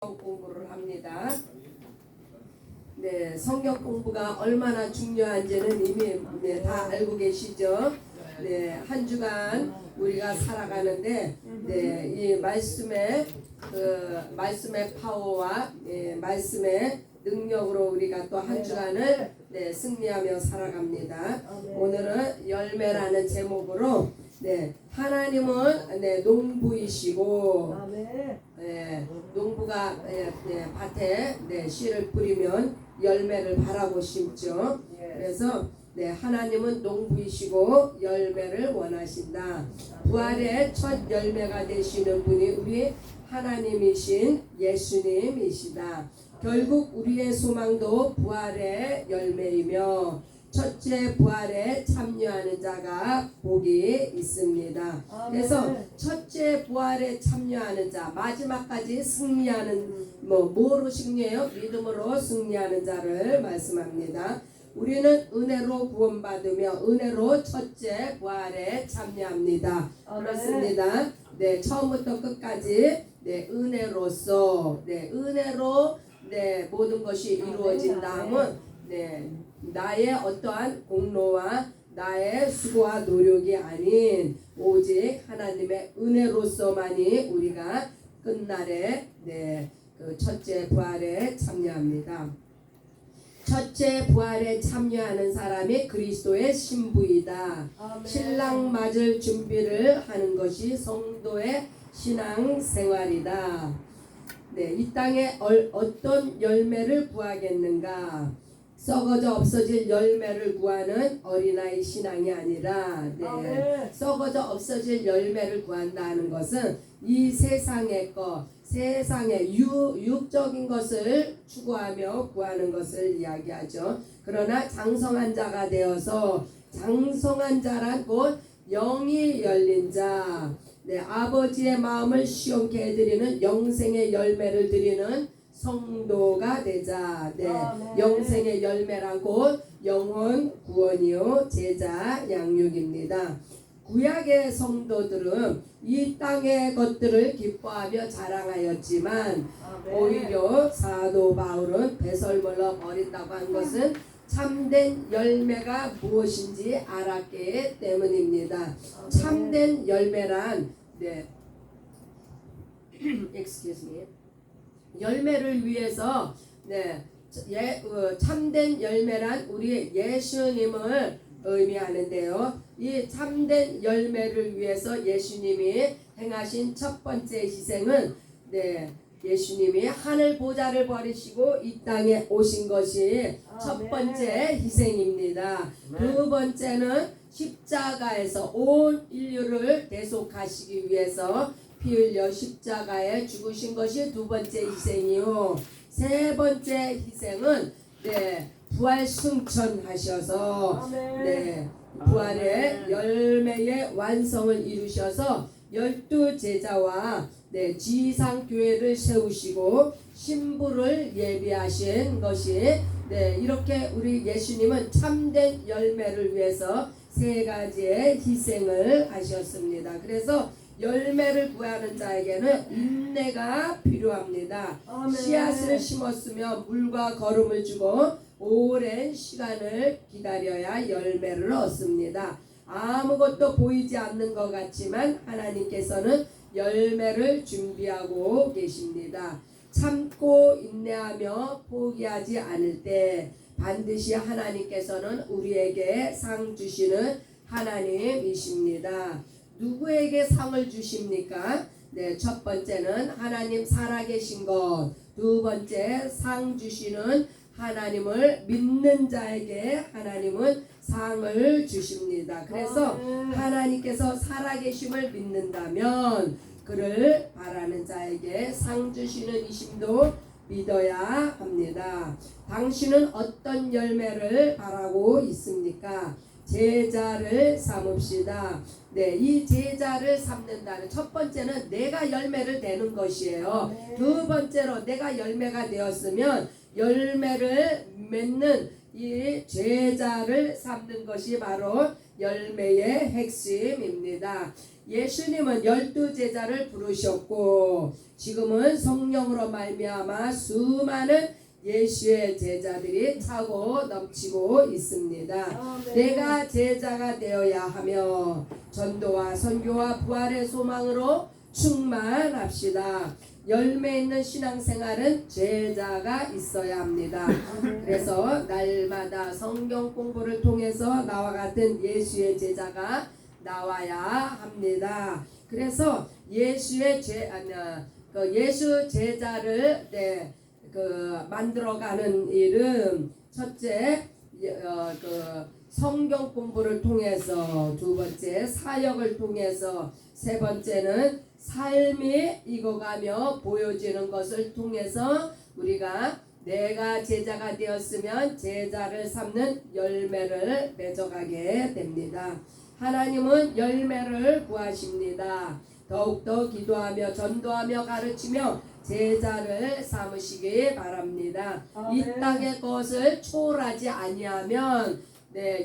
공부를 합니다. 네, 성경 공부가 얼마나 중요한지는 이미 다 알고 계시죠? 네, 한 주간 우리가 살아가는데, 이 말씀의 파워와 말씀의 능력으로 우리가 또 한 주간을 승리하며 살아갑니다. 오늘은 열매라는 제목으로 하나님은 농부이시고 농부가 밭에 씨를 뿌리면 열매를 바라고 심죠. 그래서 하나님은 농부이시고 열매를 원하신다. 부활의 첫 열매가 되시는 분이 우리 하나님이신 예수님이시다. 결국 우리의 소망도 부활의 열매이며 첫째 부활에 참여하는 자가 복이 있습니다. 그래서 첫째 부활에 참여하는 자, 마지막까지 승리하는 뭐로 승리해요? 믿음으로 승리하는 자를 말씀합니다. 우리는 은혜로 구원받으며 은혜로 첫째 부활에 참여합니다. 그렇습니다. 처음부터 끝까지 은혜로서 은혜로 모든 것이 이루어진다면 나의 어떠한 공로와 나의 수고와 노력이 아닌 오직 하나님의 은혜로서만이 우리가 끝날에 그 첫째 부활에 참여합니다. 첫째 부활에 참여하는 사람이 그리스도의 신부이다. 신랑 맞을 준비를 하는 것이 성도의 신앙생활이다. 이 땅에 어떤 열매를 구하겠는가? 썩어져 없어질 열매를 구하는 어린아이 신앙이 아니라 썩어져 없어질 열매를 구한다는 것은 이 세상의 것, 세상의 육적인 것을 추구하며 구하는 것을 이야기하죠. 그러나 장성한 자가 되어서, 장성한 자란 곧 영이 열린 자, 아버지의 마음을 시원케 해드리는 영생의 열매를 드리는 성도가 되자. 영생의 열매란 곧 영혼 구원이요 제자 양육입니다. 구약의 성도들은 이 땅의 것들을 기뻐하며 자랑하였지만 오히려 사도 바울은 배설물로 버린다고 한 것은 참된 열매가 무엇인지 알았기 때문입니다. 참된 열매란 excuse me. 열매를 위해서 참된 열매란 우리 예수님을 의미하는데요. 이 참된 열매를 위해서 예수님이 행하신 첫 번째 희생은 예수님이 하늘 보좌를 버리시고 이 땅에 오신 것이 첫 번째 희생입니다. 두 번째는 십자가에서 온 인류를 대속하시기 위해서 피 흘려 십자가에 죽으신 것이 두 번째 희생이요. 세 번째 희생은 부활 승천하셔서 부활의 열매의 완성을 이루셔서 12 제자와 지상교회를 세우시고 신부를 예비하신 것이 이렇게 우리 예수님은 참된 열매를 위해서 세 가지의 희생을 하셨습니다. 그래서 열매를 구하는 자에게는 인내가 필요합니다. 씨앗을 심었으며 물과 거름을 주고 오랜 시간을 기다려야 열매를 얻습니다. 아무것도 보이지 않는 것 같지만 하나님께서는 열매를 준비하고 계십니다. 참고 인내하며 포기하지 않을 때 반드시 하나님께서는 우리에게 상 주시는 하나님이십니다. 누구에게 상을 주십니까? 첫 번째는 하나님 살아계신 것, 두 번째 상 주시는 하나님을 믿는 자에게 하나님은 상을 주십니다. 그래서 하나님께서 살아계심을 믿는다면 그를 바라는 자에게 상 주시는 이심도 믿어야 합니다. 당신은 어떤 열매를 바라고 있습니까? 제자를 삼읍시다. 이 제자를 삼는다는 첫 번째는 내가 열매를 내는 것이에요. 두 번째로 내가 열매가 되었으면 열매를 맺는 이 제자를 삼는 것이 바로 열매의 핵심입니다. 예수님은 12제자를 부르셨고 지금은 성령으로 말미암아 수많은 예수의 제자들이 차고 넘치고 있습니다. 내가 제자가 되어야 하며 전도와 선교와 부활의 소망으로 충만합시다. 열매 있는 신앙생활은 제자가 있어야 합니다. 그래서 날마다 성경 공부를 통해서 나와 같은 예수의 제자가 나와야 합니다. 그래서 예수 제자를 만들어가는 일은 첫째 성경 공부를 통해서, 두 번째 사역을 통해서, 세 번째는 삶이 익어가며 보여지는 것을 통해서 우리가 내가 제자가 되었으면 제자를 삼는 열매를 맺어가게 됩니다. 하나님은 열매를 구하십니다. 더욱더 기도하며 전도하며 가르치며 제자를 삼으시기 바랍니다. 이 땅의 것을 초월하지 아니하면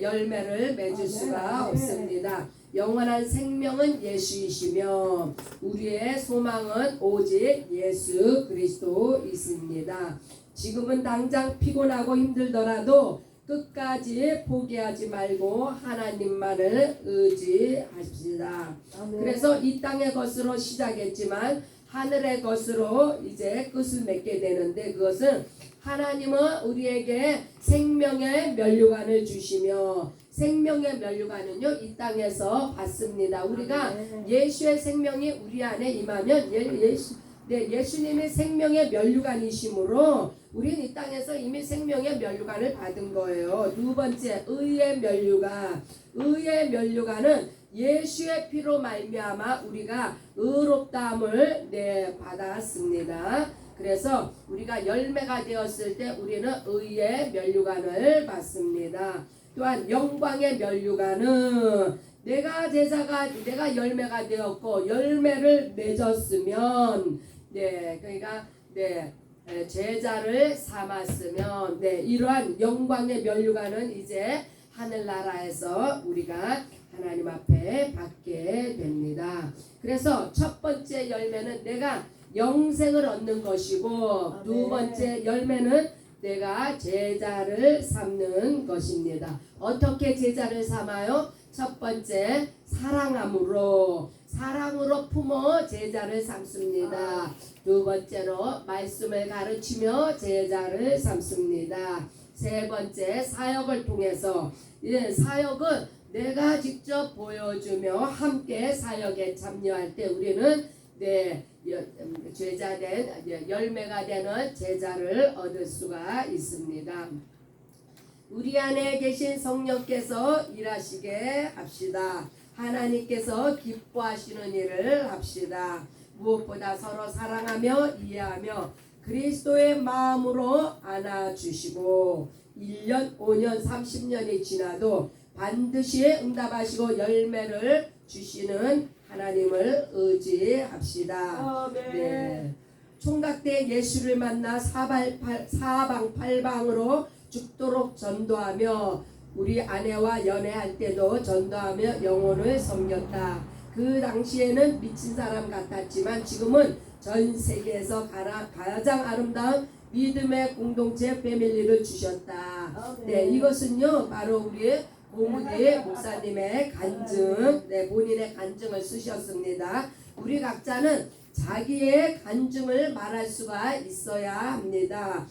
열매를 맺을 수가 없습니다. 영원한 생명은 예수이시며 우리의 소망은 오직 예수 그리스도이십니다. 지금은 당장 피곤하고 힘들더라도 끝까지 포기하지 말고 하나님만을 의지하십시다. 그래서 이 땅의 것으로 시작했지만 하늘의 것으로 이제 끝을 맺게 되는데, 그것은 하나님은 우리에게 생명의 면류관을 주시며, 생명의 면류관은요 이 땅에서 받습니다. 우리가 예수의 생명이 우리 안에 임하면 예수님의 생명의 면류관이시므로 우리는 이 땅에서 이미 생명의 면류관을 받은 거예요. 두 번째, 의의 면류관. 의의 면류관은 예수의 피로 말미암아 우리가 의롭다함을 받았습니다. 그래서 우리가 열매가 되었을 때 우리는 의의 면류관을 받습니다. 또한 영광의 면류관은 내가 열매가 되었고 열매를 맺었으면, 그러니까 제자를 삼았으면, 이러한 영광의 면류관은 이제 하늘나라에서 우리가 하나님 앞에 받게 됩니다. 그래서 첫 번째 열매는 내가 영생을 얻는 것이고, 두 번째 열매는 내가 제자를 삼는 것입니다. 어떻게 제자를 삼아요? 첫 번째, 사랑으로 품어 제자를 삼습니다. 두 번째로 말씀을 가르치며 제자를 삼습니다. 세 번째, 사역을 통해서, 사역은 내가 직접 보여주며 함께 사역에 참여할 때 우리는 열매가 되는 제자를 얻을 수가 있습니다. 우리 안에 계신 성령께서 일하시게 합시다. 하나님께서 기뻐하시는 일을 합시다. 무엇보다 서로 사랑하며 이해하며 그리스도의 마음으로 안아주시고 1년, 5년, 30년이 지나도 반드시 응답하시고 열매를 주시는 하나님을 의지합시다. 총각 때 예수를 만나 사방팔방으로 죽도록 전도하며 우리 아내와 연애할 때도 전도하며 영혼을 섬겼다. 그 당시에는 미친 사람 같았지만 지금은 전 세계에서 가장 아름다운 믿음의 공동체 패밀리를 주셨다. 이것은요 바로 우리 고무디 목사님의 간증, 본인의 간증을 쓰셨습니다. 우리 각자는 자기의 간증을 말할 수가 있어야 합니다.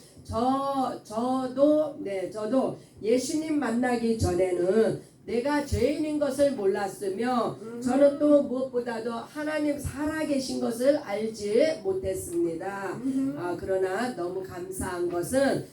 저도 예수님 만나기 전에는 내가 죄인인 것을 몰랐으며 저는 또 무엇보다도 하나님 살아계신 것을 알지 못했습니다. 그러나 너무 감사한 것은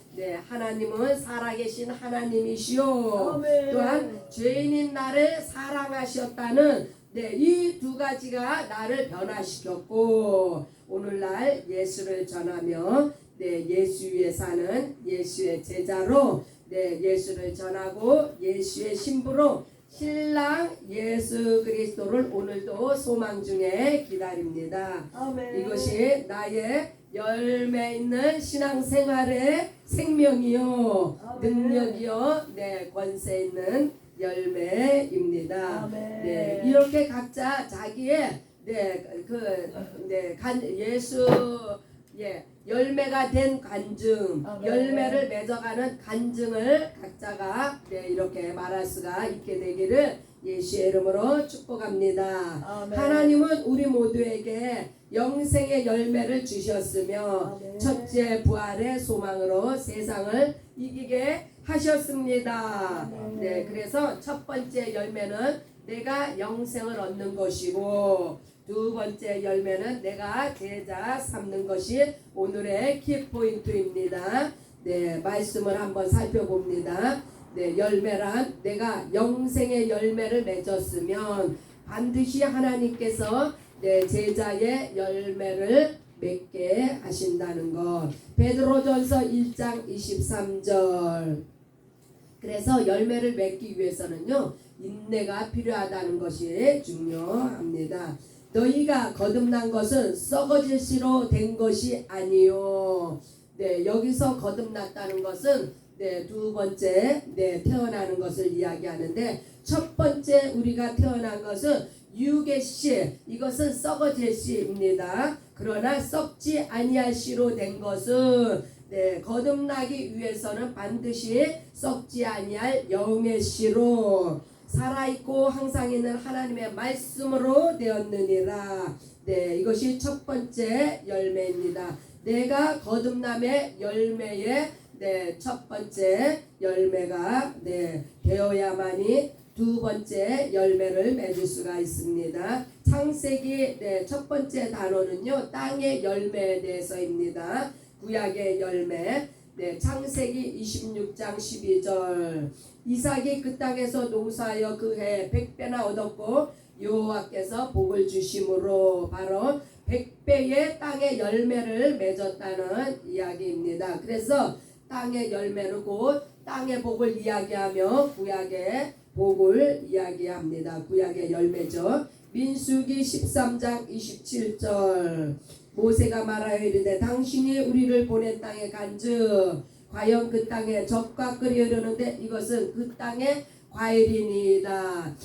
하나님은 살아계신 하나님이시오. 또한 죄인인 나를 사랑하셨다는 이 두 가지가 나를 변화시켰고 오늘날 예수를 전하며 예수 위에 사는 예수의 제자로 예수를 전하고 예수의 신부로 신랑 예수 그리스도를 오늘도 소망 중에 기다립니다. 이것이 나의 열매 있는 신앙생활의 생명이요 아멘. 능력이요 권세 있는 열매입니다. 아멘. 이렇게 각자 자기의 예수 열매가 된 간증, 아멘. 열매를 맺어가는 간증을 각자가 이렇게 말할 수가 있게 되기를 예수의 이름으로 축복합니다. 아멘. 하나님은 우리 모두에게 영생의 열매를 주셨으며 아멘. 첫째 부활의 소망으로 세상을 이기게 하셨습니다. 아멘. 그래서 첫 번째 열매는 내가 영생을 얻는 것이고 두 번째 열매는 내가 제자 삼는 것이 오늘의 키포인트입니다. 말씀을 한번 살펴봅니다. 열매란 내가 영생의 열매를 맺었으면 반드시 하나님께서 내 제자의 열매를 맺게 하신다는 것. 베드로전서 1장 23절. 그래서 열매를 맺기 위해서는요 인내가 필요하다는 것이 중요합니다. 너희가 거듭난 것은 썩어질 씨로 된 것이 아니요. 여기서 거듭났다는 것은 두 번째 태어나는 것을 이야기하는데 첫 번째 우리가 태어난 것은 육의 씨, 이것은 썩어질 씨입니다. 그러나 썩지 아니할 씨로 된 것은 거듭나기 위해서는 반드시 썩지 아니할 영의 씨로 살아있고 항상 있는 하나님의 말씀으로 되었느니라. 이것이 첫 번째 열매입니다. 내가 거듭남의 열매의 첫 번째 열매가 되어야만이 두 번째 열매를 맺을 수가 있습니다. 창세기 첫 번째 단어는요 땅의 열매에 대해서입니다. 구약의 열매. 창세기 26장 12절. 이삭이 그 땅에서 농사하여 그 해 100배나 얻었고 여호와께서 복을 주심으로 바로 100배의 땅의 열매를 맺었다는 이야기입니다. 그래서 땅의 열매는 곧 땅의 복을 이야기하며 구약의 복을 이야기합니다. 구약의 열매죠. 민수기 13장 27절. 모세가 말하여 이르되 당신이 우리를 보낸 땅에 간즉 과연 그 땅에 젖과 꿀이 흐르는데 이것은 그 땅의 과일이니이다.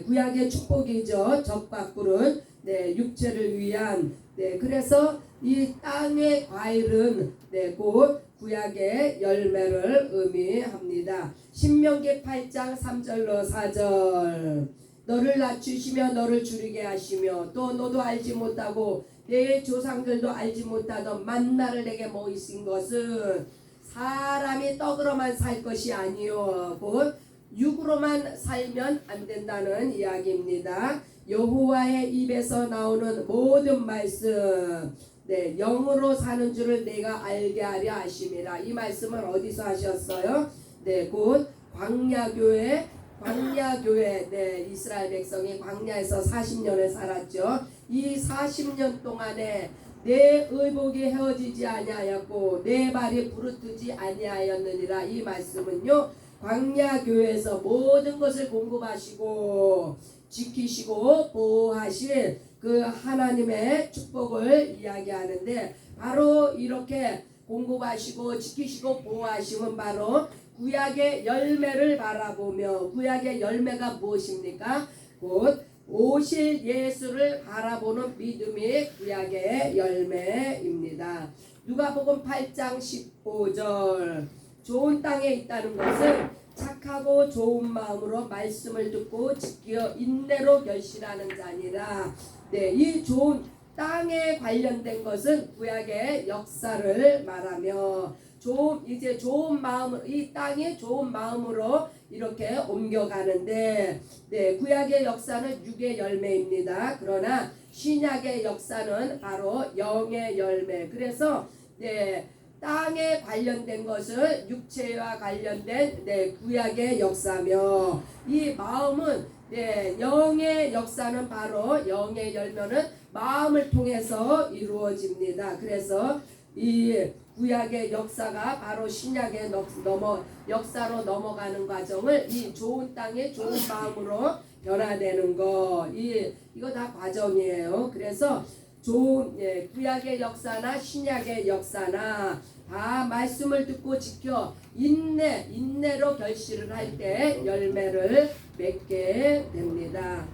구약의 축복이죠. 젖과 꿀은 육체를 위한 그래서 이 땅의 과일은 곧 구약의 열매를 의미합니다. 신명기 8장 3절로 4절. 너를 낮추시며 너를 줄이게 하시며 또 너도 알지 못하고 내 조상들도 알지 못하던 만나를 내게 모이신 것은 사람이 떡으로만 살 것이 아니요 곧 육으로만 살면 안 된다는 이야기입니다. 여호와의 입에서 나오는 모든 말씀 영으로 사는 줄을 내가 알게 하려 하심이라. 이 말씀은 어디서 하셨어요? 곧 광야교회 이스라엘 백성이 광야에서 40년을 살았죠. 이 40년 동안에 내 의복이 헤어지지 아니하였고 내 발이 부르트지 아니하였느니라. 이 말씀은요 광야교회에서 모든 것을 공급하시고 지키시고 보호하신 그 하나님의 축복을 이야기하는데 바로 이렇게 공급하시고 지키시고 보호하심은 바로 구약의 열매를 바라보며 구약의 열매가 무엇입니까? 곧 오실 예수를 바라보는 믿음이 구약의 열매입니다. 누가복음 8장 15절. 좋은 땅에 있다는 것은 착하고 좋은 마음으로 말씀을 듣고 지켜 인내로 결실하는 자니라. 이 좋은 땅에 관련된 것은 구약의 역사를 말하며 이제 좋은 마음, 이 땅에 좋은 마음으로 이렇게 옮겨가는데 구약의 역사는 육의 열매입니다. 그러나 신약의 역사는 바로 영의 열매. 그래서 땅에 관련된 것은 육체와 관련된 구약의 역사며 이 마음은 영의 역사는 바로 영의 열매는 마음을 통해서 이루어집니다. 그래서 이 구약의 역사가 바로 신약의 역사로 넘어가는 과정을 이 좋은 땅에 좋은 마음으로 변화되는 거 이거 다 과정이에요. 그래서 좋은 구약의 역사나 신약의 역사나 다 말씀을 듣고 지켜 인내로 결실을 할 때 열매를 맺게 됩니다.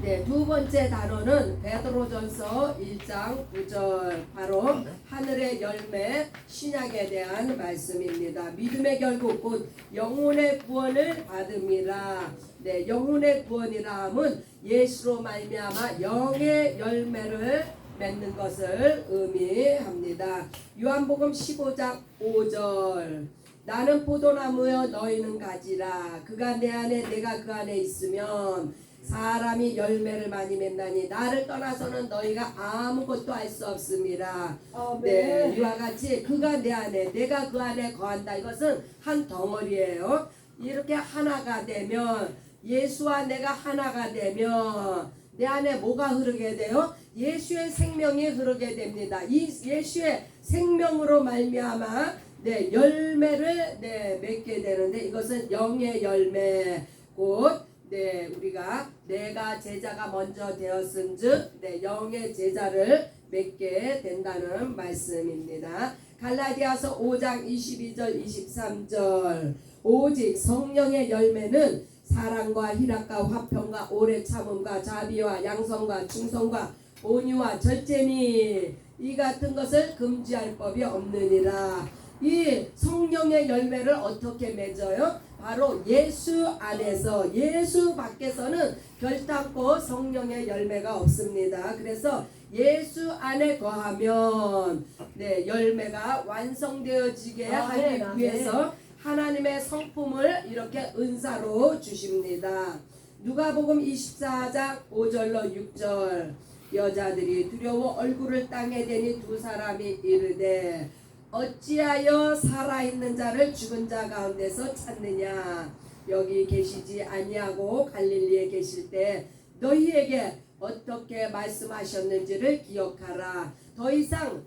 네, 두 번째 단어는 베드로전서 1장 9절 바로 하늘의 열매 신약에 대한 말씀입니다. 믿음의 결국 곧 영혼의 구원을 받음이라. 네, 영혼의 구원이라 함은 예수로 말미암아 영의 열매를 맺는 것을 의미합니다. 요한복음 15장 5절 나는 포도나무여 너희는 가지라. 그가 내 안에 내가 그 안에 있으면 사람이 열매를 많이 맺나니 나를 떠나서는 너희가 아무것도 할 수 없습니다. 네, 이와 같이 그가 내 안에 내가 그 안에 거한다. 이것은 한 덩어리예요. 이렇게 하나가 되면 예수와 내가 하나가 되면 내 안에 뭐가 흐르게 돼요? 예수의 생명이 흐르게 됩니다. 이 예수의 생명으로 말미암아 열매를 맺게 되는데 이것은 영의 열매 곧 우리가 내가 제자가 먼저 되었은즉 영의 제자를 맺게 된다는 말씀입니다. 갈라디아서 5장 22절 23절 오직 성령의 열매는 사랑과 희락과 화평과 오래 참음과 자비와 양성과 충성과 온유와 절제니 이 같은 것을 금지할 법이 없느니라. 이 성령의 열매를 어떻게 맺어요? 바로 예수 안에서, 예수 밖에서는 결단코 성령의 열매가 없습니다. 그래서 예수 안에 거하면 열매가 완성되어지게 하기 위해서 하나님의 성품을 이렇게 은사로 주십니다. 누가복음 24장 5절로 6절 여자들이 두려워 얼굴을 땅에 대니 두 사람이 이르되 어찌하여 살아있는 자를 죽은 자 가운데서 찾느냐. 여기 계시지 아니하고 갈릴리에 계실 때 너희에게 어떻게 말씀하셨는지를 기억하라. 더 이상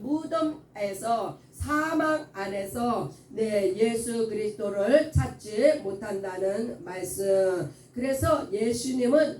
무덤에서 사망 안에서 예수 그리스도를 찾지 못한다는 말씀. 그래서 예수님은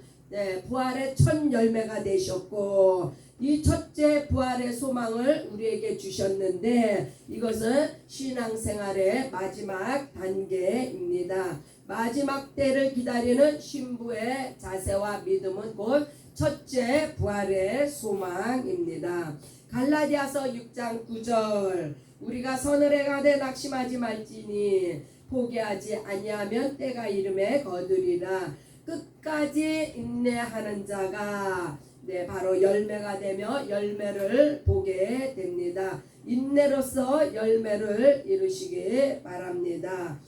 부활의 첫 열매가 되셨고 이 첫째 부활의 소망을 우리에게 주셨는데 이것은 신앙생활의 마지막 단계입니다. 마지막 때를 기다리는 신부의 자세와 믿음은 곧 첫째 부활의 소망입니다. 갈라디아서 6장 9절 우리가 선을 행하되 낙심하지 말지니 포기하지 아니하면 때가 이름에 거두리라. 끝까지 인내하는 자가 바로 열매가 되며 열매를 보게 됩니다. 인내로서 열매를 이루시기 바랍니다.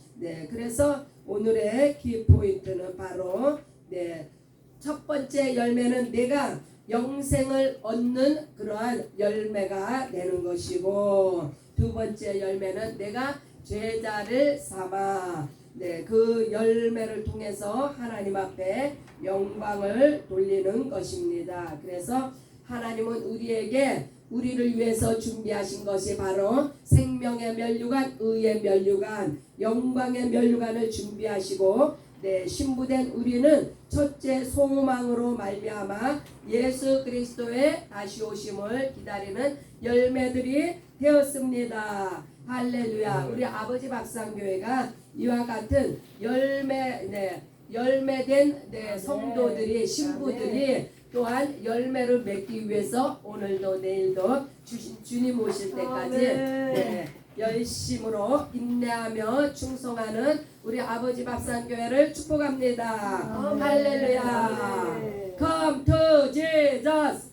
그래서 오늘의 키포인트는 바로 첫 번째 열매는 내가 영생을 얻는 그러한 열매가 되는 것이고 두 번째 열매는 내가 제자를 삼아 그 열매를 통해서 하나님 앞에 영광을 돌리는 것입니다. 그래서 하나님은 우리를 위해서 준비하신 것이 바로 생명의 면류관, 의의 면류관, 영광의 면류관을 준비하시고 신부된 우리는 첫째 소망으로 말미암아 예수 그리스도의 다시 오심을 기다리는 열매들이 되었습니다. 할렐루야. 우리 아버지 박상교회가 이와 같은 열매된 성도들이 신부들이 또한 열매를 맺기 위해서 오늘도 내일도 주님 오실 때까지 열심으로 인내하며 충성하는 우리 아버지 박상교회를 축복합니다. 할렐루야. Come to Jesus.